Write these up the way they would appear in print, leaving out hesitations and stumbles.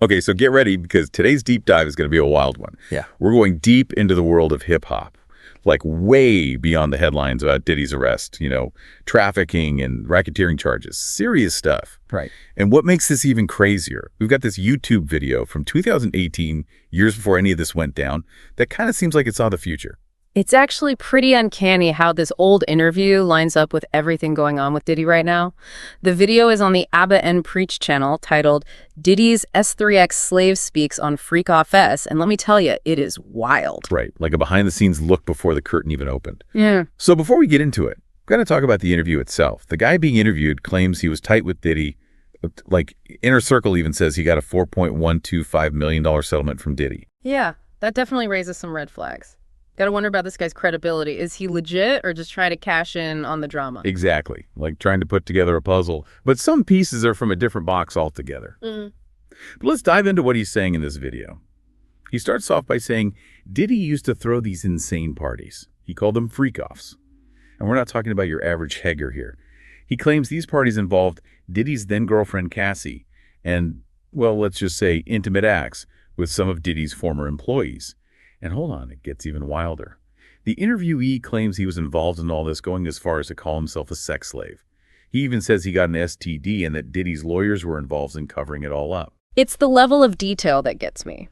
Okay, so get ready because today's deep dive is going to be a wild one. Yeah. We're going deep into the world of hip-hop, like way beyond the headlines about Diddy's arrest, trafficking and racketeering charges, serious stuff. Right. And what makes this even crazier, we've got this YouTube video from 2018, years before any of this went down, that kind of seems like it saw the future. It's actually pretty uncanny how this old interview lines up with everything going on with Diddy right now. The video is on the ABBA and Preach channel titled Diddy's S6X Slave Speaks on Freaksoffs, and let me tell you, it is wild. Right, like a behind-the-scenes look before the curtain even opened. Yeah. So before we get into it, we've got to talk about the interview itself. The guy being interviewed claims he was tight with Diddy. Like, Inner Circle even says he got a $4.125 million settlement from Diddy. Yeah, that definitely raises some red flags. Gotta wonder about this guy's credibility. Is he legit or just trying to cash in on the drama? Exactly, like trying to put together a puzzle. But some pieces are from a different box altogether. But let's dive into what he's saying in this video. He starts off by saying Diddy used to throw these insane parties. He called them freak-offs. And we're not talking about your average Hegger here. He claims these parties involved Diddy's then-girlfriend Cassie and, well, let's just say intimate acts with some of Diddy's former employees. And hold on, it gets even wilder. The interviewee claims he was involved in all this, going as far as to call himself a sex slave. He even says he got an STD and that Diddy's lawyers were involved in covering it all up. It's the level of detail that gets me.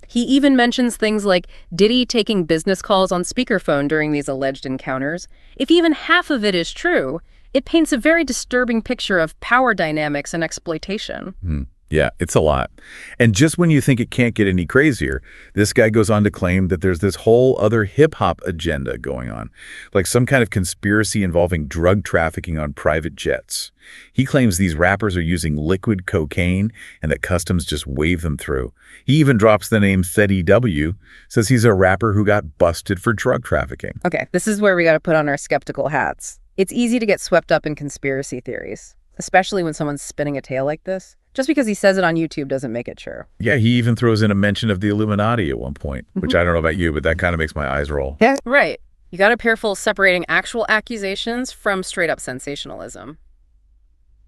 He even mentions things like Diddy taking business calls on speakerphone during these alleged encounters. If even half of it is true, it paints a very disturbing picture of power dynamics and exploitation. Yeah, it's a lot. And just when you think it can't get any crazier, this guy goes on to claim that there's this whole other hip-hop agenda going on, like some kind of conspiracy involving drug trafficking on private jets. He claims these rappers are using liquid cocaine and that customs just wave them through. He even drops the name Fetty W, says he's a rapper who got busted for drug trafficking. Okay, this is where we got to put on our skeptical hats. It's easy to get swept up in conspiracy theories, especially when someone's spinning a tale like this. Just because he says it on YouTube doesn't make it true. Yeah, he even throws in a mention of the Illuminati at one point, which I don't know about you, but that kind of makes my eyes roll. Yeah, right. You got to be careful separating actual accusations from straight-up sensationalism.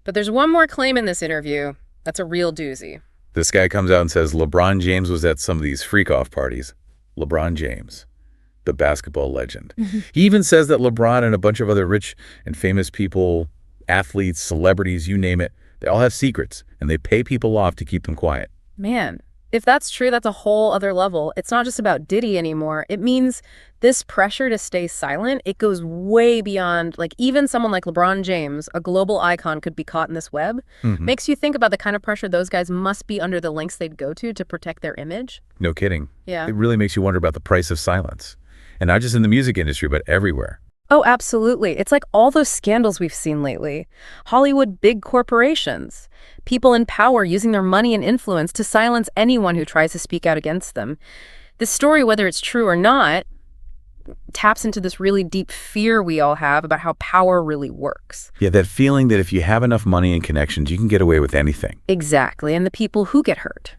But there's one more claim in this interview that's a real doozy. This guy comes out and says LeBron James was at some of these freak-off parties. LeBron James, the basketball legend. He even says that LeBron and a bunch of other rich and famous people, athletes, celebrities, you name it, they all have secrets, and they pay people off to keep them quiet. Man, if that's true, that's a whole other level. It's not just about Diddy anymore. It means this pressure to stay silent, it goes way beyond, like, even someone like LeBron James, a global icon, could be caught in this web. Makes you think about the kind of pressure those guys must be under, the lengths they'd go to protect their image. No kidding. Yeah. It really makes you wonder about the price of silence. And not just in the music industry, but everywhere. Oh, absolutely. It's like all those scandals we've seen lately. Hollywood big corporations. People in power using their money and influence to silence anyone who tries to speak out against them. This story, whether it's true or not, taps into this really deep fear we all have about how power really works. Yeah, that feeling that if you have enough money and connections, you can get away with anything. Exactly. And the people who get hurt,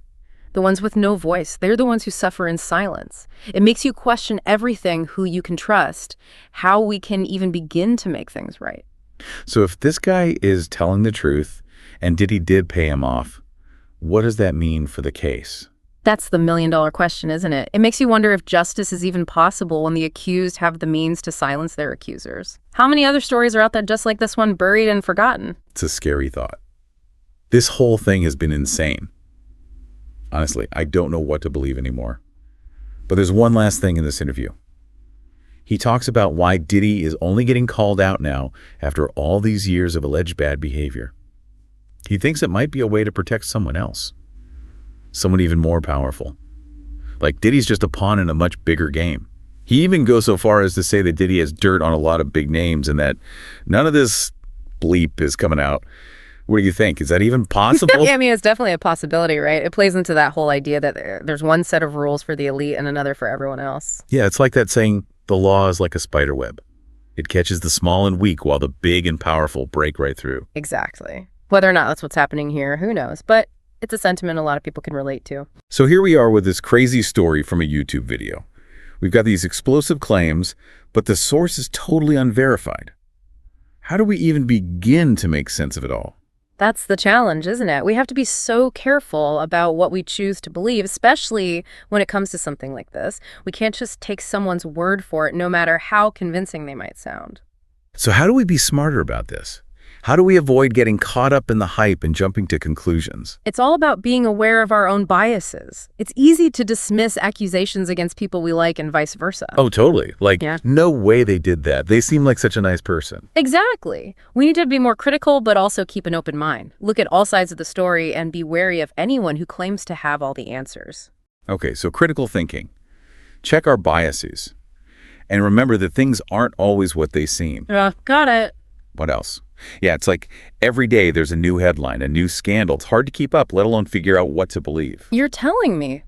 the ones with no voice, they're the ones who suffer in silence. It makes you question everything, who you can trust, how we can even begin to make things right. So if this guy is telling the truth and Diddy did pay him off, what does that mean for the case? That's the million-dollar question, isn't it? It makes you wonder if justice is even possible when the accused have the means to silence their accusers. How many other stories are out there just like this one, buried and forgotten? It's a scary thought. This whole thing has been insane. Honestly, I don't know what to believe anymore. But there's one last thing in this interview. He talks about why Diddy is only getting called out now after all these years of alleged bad behavior. He thinks it might be a way to protect someone else. Someone even more powerful. Like Diddy's just a pawn in a much bigger game. He even goes so far as to say that Diddy has dirt on a lot of big names and that none of this bleep is coming out. What do you think? Is that even possible? Yeah, I mean, it's definitely a possibility, right? It plays into that whole idea that there's one set of rules for the elite and another for everyone else. Yeah, it's like that saying, the law is like a spider web. It catches the small and weak while the big and powerful break right through. Exactly. Whether or not that's what's happening here, who knows? But it's a sentiment a lot of people can relate to. So here we are with this crazy story from a YouTube video. We've got these explosive claims, but the source is totally unverified. How do we even begin to make sense of it all? That's the challenge, isn't it? We have to be so careful about what we choose to believe, especially when it comes to something like this. We can't just take someone's word for it, no matter how convincing they might sound. So how do we be smarter about this? How do we avoid getting caught up in the hype and jumping to conclusions? It's all about being aware of our own biases. It's easy to dismiss accusations against people we like and vice versa. Oh, totally. Like, Yeah. no way they did that. They seem like such a nice person. Exactly. We need to be more critical, but also keep an open mind. Look at all sides of the story and be wary of anyone who claims to have all the answers. Okay, so critical thinking. Check our biases. And remember that things aren't always what they seem. Got it. What else? Yeah, it's like every day there's a new headline, a new scandal. It's hard to keep up, let alone figure out what to believe. You're telling me.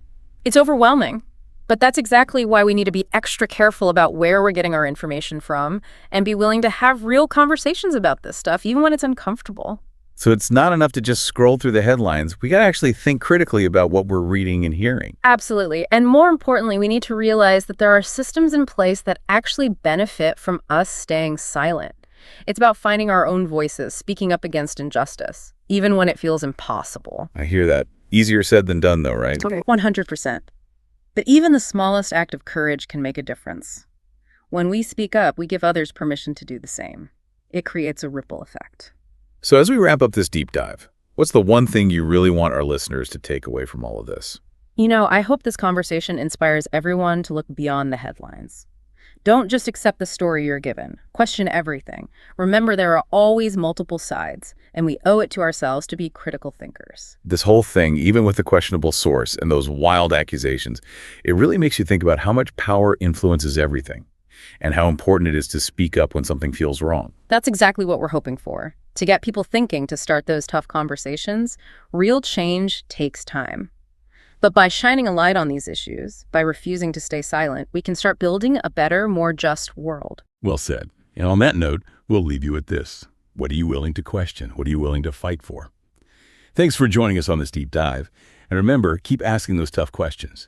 It's overwhelming. But that's exactly why we need to be extra careful about where we're getting our information from and be willing to have real conversations about this stuff, even when it's uncomfortable. So it's not enough to just scroll through the headlines. We got to actually think critically about what we're reading and hearing. Absolutely. And more importantly, we need to realize that there are systems in place that actually benefit from us staying silent. It's about finding our own voices, speaking up against injustice, even when it feels impossible. I hear that. Easier said than done, though, right? Okay. 100%. But even the smallest act of courage can make a difference. When we speak up, we give others permission to do the same. It creates a ripple effect. So as we wrap up this deep dive, what's the one thing you really want our listeners to take away from all of this? I hope this conversation inspires everyone to look beyond the headlines. Don't just accept the story you're given. Question everything. Remember, there are always multiple sides, and we owe it to ourselves to be critical thinkers. This whole thing, even with the questionable source and those wild accusations, it really makes you think about how much power influences everything and how important it is to speak up when something feels wrong. That's exactly what we're hoping for. To get people thinking, to start those tough conversations. Real change takes time. But by shining a light on these issues, by refusing to stay silent, we can start building a better, more just world. Well said. And on that note, we'll leave you with this. What are you willing to question? What are you willing to fight for? Thanks for joining us on this deep dive. And remember, keep asking those tough questions.